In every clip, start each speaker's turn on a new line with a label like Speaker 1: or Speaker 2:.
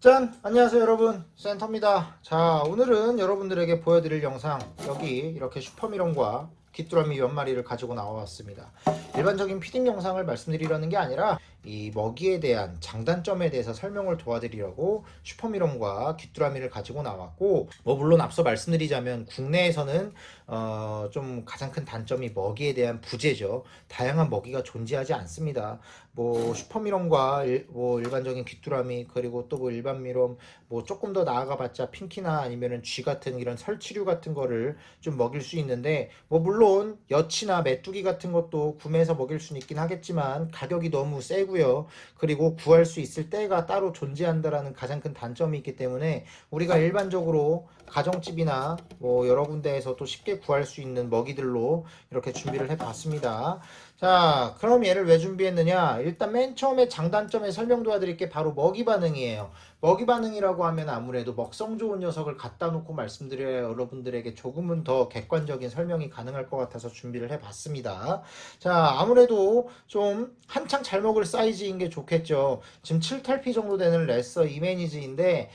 Speaker 1: 짠! 안녕하세요 여러분, 센터입니다. 자, 오늘은 여러분들에게 보여드릴 영상, 여기 이렇게 슈퍼미럼과 귀뚜라미 몇 마리를 가지고 나와봤습니다. 일반적인 피딩 영상을 말씀드리려는 게 아니라 이 먹이에 대한 장단점에 대해서 설명을 도와드리려고 슈퍼미럼과 귀뚜라미를 가지고 나왔고, 물론 앞서 말씀드리자면 국내에서는 좀 가장 큰 단점이 먹이에 대한 부재죠. 다양한 먹이가 존재하지 않습니다. 슈퍼미럼과 일반적인 귀뚜라미, 그리고 또 일반 미럼, 조금 더 나아가봤자 핑키나 아니면은 쥐 같은 이런 설치류 같은 거를 좀 먹일 수 있는데, 물론 여치나 메뚜기 같은 것도 구매해서 먹일 수는 있긴 하겠지만 가격이 너무 세고요. 그리고 구할 수 있을 때가 따로 존재한다라는 가장 큰 단점이 있기 때문에 우리가 일반적으로 가정집이나 여러 군데에서 또 쉽게 구할 수 있는 먹이들로 이렇게 준비를 해봤습니다. 자, 그럼 얘를 왜 준비했느냐? 일단 맨 처음에 장단점에 설명 도와드릴 게 바로 먹이 반응이에요. 먹이 반응이라고 하면 아무래도 먹성 좋은 녀석을 갖다 놓고 말씀드려야 여러분들에게 조금은 더 객관적인 설명이 가능할 것 같아서 준비를 해봤습니다. 자, 아무래도 좀 한창 잘 먹을 사이즈인 게 좋겠죠. 지금 7탈피 정도 되는 레서 이메니즈인데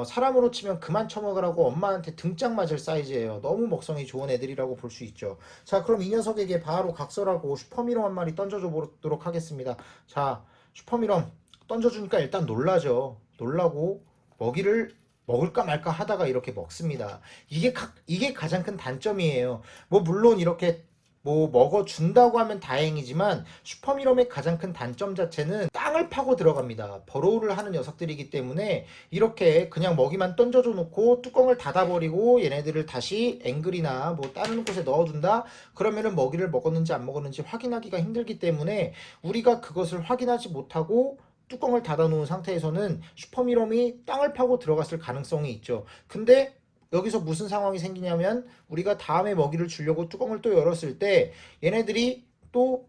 Speaker 1: 사람으로 치면 그만 처먹으라고 엄마한테 등짝 맞을 사이즈예요. 너무 먹성이 좋은 애들이라고 볼 수 있죠. 자, 그럼 이 녀석에게 바로 각설하고 슈퍼미럼 한 마리 던져줘 보도록 하겠습니다. 자, 슈퍼미럼 던져주니까 일단 놀라죠. 놀라고 먹이를 먹을까 말까 하다가 이렇게 먹습니다. 이게 가장 큰 단점이에요. 물론 이렇게 먹어준다고 하면 다행이지만 슈퍼미럼의 가장 큰 단점 자체는 땅을 파고 들어갑니다. 버로우를 하는 녀석들이기 때문에 이렇게 그냥 먹이만 던져줘 놓고 뚜껑을 닫아버리고 얘네들을 다시 앵글이나 다른 곳에 넣어둔다? 그러면은 먹이를 먹었는지 안 먹었는지 확인하기가 힘들기 때문에 우리가 그것을 확인하지 못하고 뚜껑을 닫아놓은 상태에서는 슈퍼미럼이 땅을 파고 들어갔을 가능성이 있죠. 근데 여기서 무슨 상황이 생기냐면 우리가 다음에 먹이를 주려고 뚜껑을 또 열었을 때 얘네들이 또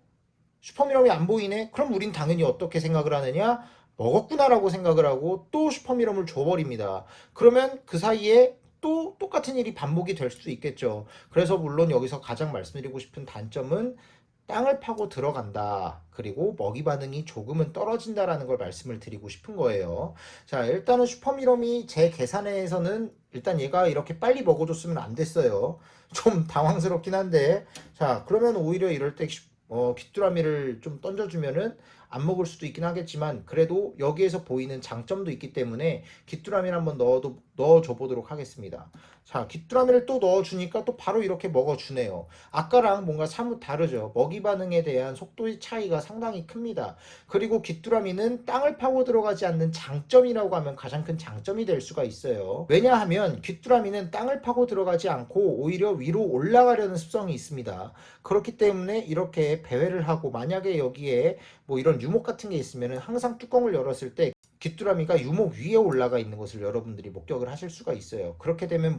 Speaker 1: 슈퍼미럼이 안 보이네? 그럼 우린 당연히 어떻게 생각을 하느냐? 먹었구나라고 생각을 하고 또 슈퍼미럼을 줘버립니다. 그러면 그 사이에 또 똑같은 일이 반복이 될 수도 있겠죠. 그래서 물론 여기서 가장 말씀드리고 싶은 단점은 땅을 파고 들어간다. 그리고 먹이 반응이 조금은 떨어진다라는 걸 말씀을 드리고 싶은 거예요. 자, 일단은 슈퍼미럼이 제 계산에서는 일단 얘가 이렇게 빨리 먹어줬으면 안 됐어요. 좀 당황스럽긴 한데, 자, 그러면 오히려 이럴 때 귀뚜라미를 좀 던져주면은 안 먹을 수도 있긴 하겠지만 그래도 여기에서 보이는 장점도 있기 때문에 귀뚜라미를 한번 넣어줘 보도록 하겠습니다. 자, 귀뚜라미를 또 넣어주니까 또 바로 이렇게 먹어주네요. 아까랑 뭔가 사뭇 다르죠. 먹이 반응에 대한 속도의 차이가 상당히 큽니다. 그리고 귀뚜라미는 땅을 파고 들어가지 않는 장점이라고 하면 가장 큰 장점이 될 수가 있어요. 왜냐하면 귀뚜라미는 땅을 파고 들어가지 않고 오히려 위로 올라가려는 습성이 있습니다. 그렇기 때문에 이렇게 배회를 하고 만약에 여기에 이런 유목 같은 게 있으면 항상 뚜껑을 열었을 때 귀뚜라미가 유목 위에 올라가 있는 것을 여러분들이 목격을 하실 수가 있어요. 그렇게 되면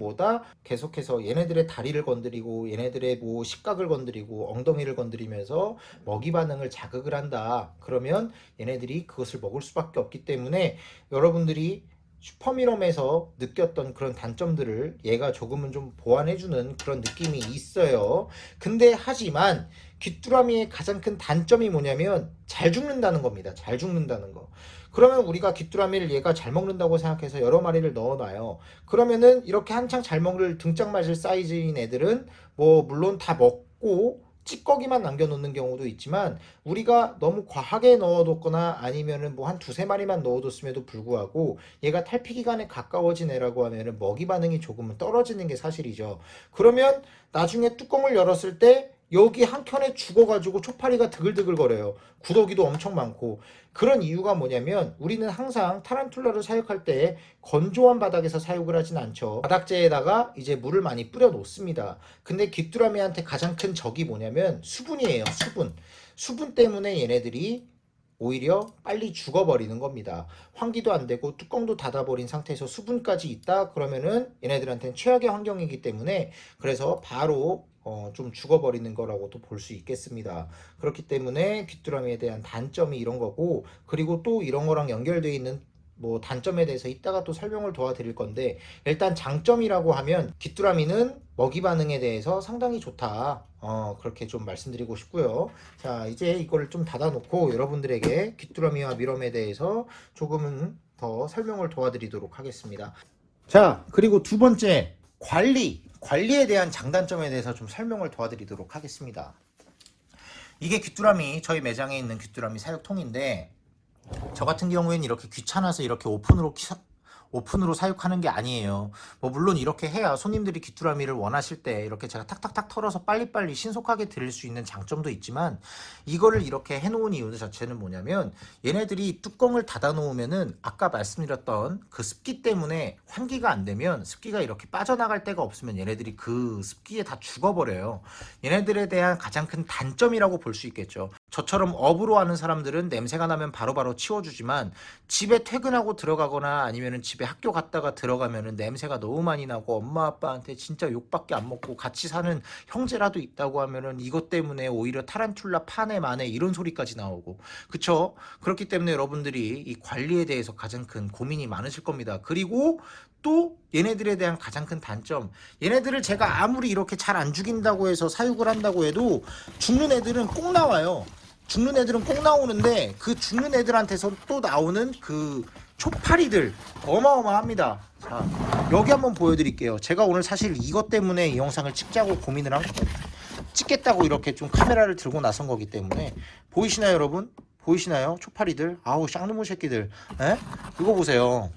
Speaker 1: 계속해서 얘네들의 다리를 건드리고 얘네들의 식각을 건드리고 엉덩이를 건드리면서 먹이 반응을 자극을 한다. 그러면 얘네들이 그것을 먹을 수밖에 없기 때문에 여러분들이 슈퍼미럼에서 느꼈던 그런 단점들을 얘가 조금은 좀 보완해주는 그런 느낌이 있어요. 근데 하지만 귀뚜라미의 가장 큰 단점이 뭐냐면 잘 죽는다는 겁니다. 잘 죽는다는 거. 그러면 우리가 귀뚜라미를 얘가 잘 먹는다고 생각해서 여러 마리를 넣어놔요. 그러면은 이렇게 한창 잘 먹을 등짝 맞을 사이즈인 애들은 물론 다 먹고 찌꺼기만 남겨놓는 경우도 있지만 우리가 너무 과하게 넣어뒀거나 아니면은 한 두세 마리만 넣어뒀음에도 불구하고 얘가 탈피 기간에 가까워진 애라고 하면은 먹이 반응이 조금은 떨어지는 게 사실이죠. 그러면 나중에 뚜껑을 열었을 때 여기 한 켠에 죽어가지고 초파리가 드글드글거려요. 구더기도 엄청 많고. 그런 이유가 뭐냐면 우리는 항상 타란툴라를 사육할 때 건조한 바닥에서 사육을 하진 않죠. 바닥재에다가 이제 물을 많이 뿌려 놓습니다. 근데 귀뚜라미한테 가장 큰 적이 뭐냐면 수분이에요. 수분 때문에 얘네들이 오히려 빨리 죽어버리는 겁니다. 환기도 안 되고 뚜껑도 닫아버린 상태에서 수분까지 있다 그러면은 얘네들한테는 최악의 환경이기 때문에 그래서 바로 좀 죽어버리는 거라고도 볼 수 있겠습니다. 그렇기 때문에 귀뚜라미에 대한 단점이 이런 거고, 그리고 또 이런 거랑 연결되어 있는 단점에 대해서 이따가 또 설명을 도와드릴 건데, 일단 장점이라고 하면 귀뚜라미는 먹이 반응에 대해서 상당히 좋다. 그렇게 좀 말씀드리고 싶고요. 자, 이제 이거를 좀 닫아놓고 여러분들에게 귀뚜라미와 미럼에 대해서 조금은 더 설명을 도와드리도록 하겠습니다. 자, 그리고 두 번째, 관리에 대한 장단점에 대해서 좀 설명을 도와드리도록 하겠습니다. 이게 귀뚜라미, 저희 매장에 있는 귀뚜라미 사육통인데, 저 같은 경우에는 이렇게 귀찮아서 이렇게 오픈으로 사육하는 게 아니에요. 뭐 물론 이렇게 해야 손님들이 귀뚜라미를 원하실 때 이렇게 제가 탁탁탁 털어서 빨리빨리 신속하게 드릴 수 있는 장점도 있지만, 이거를 이렇게 해놓은 이유 자체는 뭐냐면, 얘네들이 뚜껑을 닫아 놓으면은 아까 말씀드렸던 그 습기 때문에 환기가 안 되면, 습기가 이렇게 빠져나갈 데가 없으면 얘네들이 그 습기에 다 죽어버려요. 얘네들에 대한 가장 큰 단점이라고 볼 수 있겠죠. 저처럼 업으로 하는 사람들은 냄새가 나면 바로바로 치워주지만, 집에 퇴근하고 들어가거나 아니면은 집에 학교 갔다가 들어가면은 냄새가 너무 많이 나고 엄마 아빠한테 진짜 욕밖에 안 먹고 같이 사는 형제라도 있다고 하면은 이것 때문에 오히려 타란툴라 파네 마네 이런 소리까지 나오고, 그쵸? 그렇기 때문에 여러분들이 이 관리에 대해서 가장 큰 고민이 많으실 겁니다. 그리고 또 얘네들에 대한 가장 큰 단점, 얘네들을 제가 아무리 이렇게 잘 안 죽인다고 해서 사육을 한다고 해도 죽는 애들은 꼭 나와요. 죽는 애들은 꼭 나오는데, 그 죽는 애들한테서 또 나오는 그 초파리들 어마어마합니다. 자, 여기 한번 보여드릴게요. 제가 오늘 사실 이것 때문에 이 영상을 찍자고 고민을 한 거예요. 찍겠다고 이렇게 좀 카메라를 들고 나선 거기 때문에. 보이시나요, 여러분? 보이시나요? 초파리들. 아우, 쌍놈의 새끼들. 에? 이거 보세요.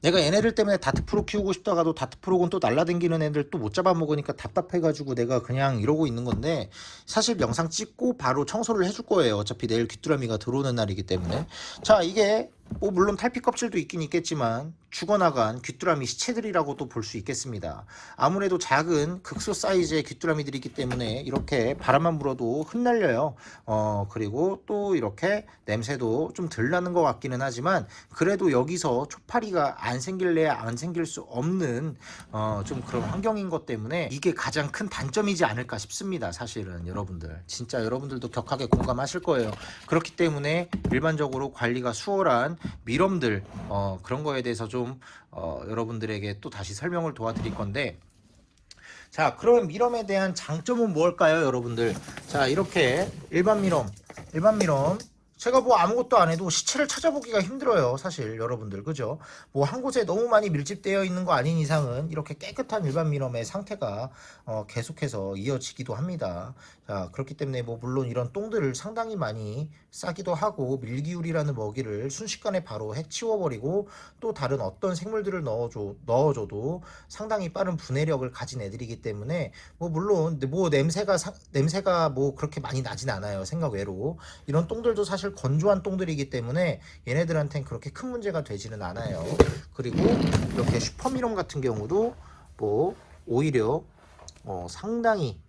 Speaker 1: 내가 얘네들 때문에 다트프로 키우고 싶다가도 다트프로군 또 날라댕기는 애들 또 못 잡아먹으니까 답답해가지고 내가 그냥 이러고 있는 건데, 사실 영상 찍고 바로 청소를 해줄 거예요. 어차피 내일 귀뚜라미가 들어오는 날이기 때문에. 자, 이게 뭐 물론 탈피 껍질도 있긴 있겠지만 죽어나간 귀뚜라미 시체들이라고도 볼 수 있겠습니다. 아무래도 작은 극소 사이즈의 귀뚜라미들이기 때문에 이렇게 바람만 불어도 흩날려요. 그리고 또 이렇게 냄새도 좀 덜 나는 것 같기는 하지만, 그래도 여기서 초파리가 안 생길래 안 생길 수 없는 좀 그런 환경인 것 때문에 이게 가장 큰 단점이지 않을까 싶습니다. 사실은 여러분들 진짜 여러분들도 격하게 공감하실 거예요. 그렇기 때문에 일반적으로 관리가 수월한 밀웜들 그런 거에 대해서 좀 여러분들에게 또 다시 설명을 도와드릴 건데, 자, 그러면 밀웜에 대한 장점은 뭘까요, 여러분들? 자, 이렇게 일반 밀웜 제가 뭐 아무것도 안 해도 시체를 찾아보기가 힘들어요, 사실 여러분들. 그죠? 뭐 한 곳에 너무 많이 밀집되어 있는 거 아닌 이상은 이렇게 깨끗한 일반 밀웜의 상태가 계속해서 이어지기도 합니다. 자, 그렇기 때문에 뭐 물론 이런 똥들을 상당히 많이 싸기도 하고, 밀기울이라는 먹이를 순식간에 바로 해치워버리고 또 다른 어떤 생물들을 넣어줘도 상당히 빠른 분해력을 가진 애들이기 때문에, 뭐 물론 뭐 냄새가 뭐 그렇게 많이 나진 않아요, 생각 외로. 이런 똥들도 사실 건조한 똥들이기 때문에 얘네들한테는 그렇게 큰 문제가 되지는 않아요. 그리고 이렇게 슈퍼밀웜 같은 경우도 뭐 오히려 상당히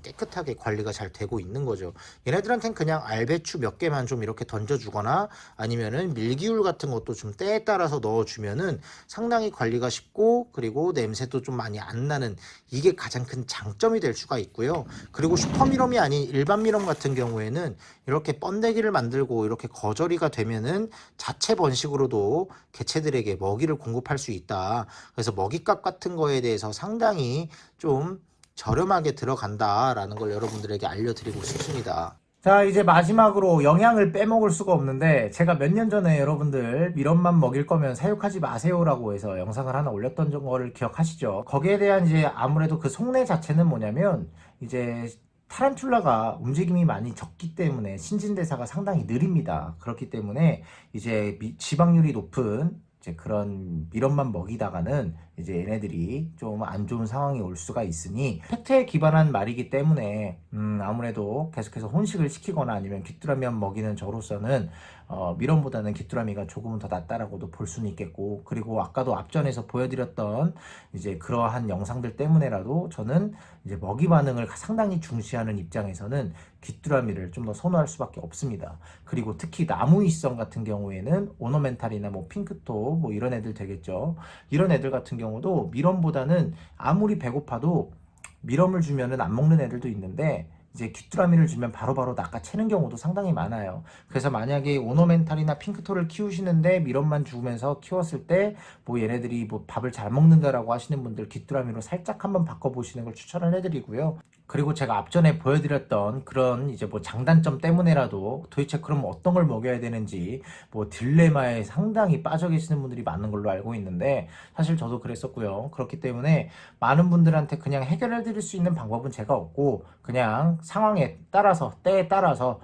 Speaker 1: 깨끗하게 관리가 잘 되고 있는 거죠. 얘네들한테는 그냥 알배추 몇 개만 좀 이렇게 던져주거나 아니면은 밀기울 같은 것도 좀 때에 따라서 넣어주면은 상당히 관리가 쉽고, 그리고 냄새도 좀 많이 안 나는, 이게 가장 큰 장점이 될 수가 있고요. 그리고 슈퍼밀웜이 아닌 일반 밀웜 같은 경우에는 이렇게 번데기를 만들고 이렇게 거저리가 되면은 자체 번식으로도 개체들에게 먹이를 공급할 수 있다. 그래서 먹이값 같은 거에 대해서 상당히 좀 저렴하게 들어간다라는 걸 여러분들에게 알려드리고 싶습니다. 자, 이제 마지막으로 영양을 빼먹을 수가 없는데, 제가 몇 년 전에 여러분들 밀웜만 먹일 거면 사육하지 마세요라고 해서 영상을 하나 올렸던 거를 기억하시죠? 거기에 대한 이제 아무래도 그 속내 자체는 뭐냐면, 이제 타란툴라가 움직임이 많이 적기 때문에 신진대사가 상당히 느립니다. 그렇기 때문에 이제 지방률이 높은 이제 그런 밀웜만 먹이다가는 이제 얘네들이 좀 안 좋은 상황이 올 수가 있으니, 팩트에 기반한 말이기 때문에 아무래도 계속해서 혼식을 시키거나 아니면 귀뚜라미만 먹이는 저로서는 밀웜보다는 귀뚜라미가 조금은 더 낫다라고도 볼 수는 있겠고, 그리고 아까도 앞전에서 보여드렸던 이제 그러한 영상들 때문에라도 저는 이제 먹이 반응을 상당히 중시하는 입장에서는 귀뚜라미를 좀 더 선호할 수밖에 없습니다. 그리고 특히 나무위성 같은 경우에는 오너멘탈이나 뭐 핑크톱 뭐 이런 애들 되겠죠. 이런 애들 같은 경우도 밀웜보다는 아무리 배고파도 밀웜을 주면은 안 먹는 애들도 있는데, 이제 귀뚜라미를 주면 바로바로 낚아채는 경우도 상당히 많아요. 그래서 만약에 오너멘탈이나 핑크톨을 키우시는데 밀웜만 주면서 키웠을 때 뭐 얘네들이 뭐 밥을 잘 먹는다라고 하시는 분들 귀뚜라미로 살짝 한번 바꿔보시는 걸 추천을 해드리고요. 그리고 제가 앞전에 보여드렸던 그런 이제 뭐 장단점 때문에라도 도대체 그럼 어떤 걸 먹여야 되는지 뭐 딜레마에 상당히 빠져 계시는 분들이 많은 걸로 알고 있는데, 사실 저도 그랬었고요. 그렇기 때문에 많은 분들한테 그냥 해결해 드릴 수 있는 방법은 제가 없고, 그냥 상황에 따라서, 때에 따라서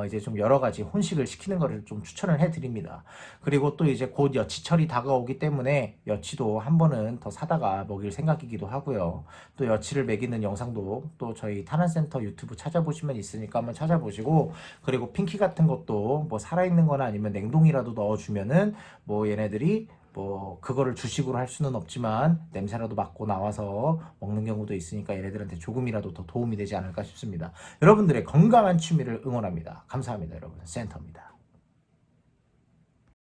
Speaker 1: 이제 좀 여러 가지 혼식을 시키는 거를 좀 추천을 해드립니다. 그리고 또 이제 곧 여치철이 다가오기 때문에 여치도 한 번은 더 사다가 먹일 생각이기도 하고요. 또 여치를 먹이는 영상도 또 저희 탄환센터 유튜브 찾아보시면 있으니까 한번 찾아보시고, 그리고 핑키 같은 것도 뭐 살아있는 거나 아니면 냉동이라도 넣어주면은 뭐 얘네들이 뭐 그거를 주식으로 할 수는 없지만 냄새라도 맡고 나와서 먹는 경우도 있으니까 얘네들한테 조금이라도 더 도움이 되지 않을까 싶습니다. 여러분들의 건강한 취미를 응원합니다. 감사합니다. 여러분, 센터입니다.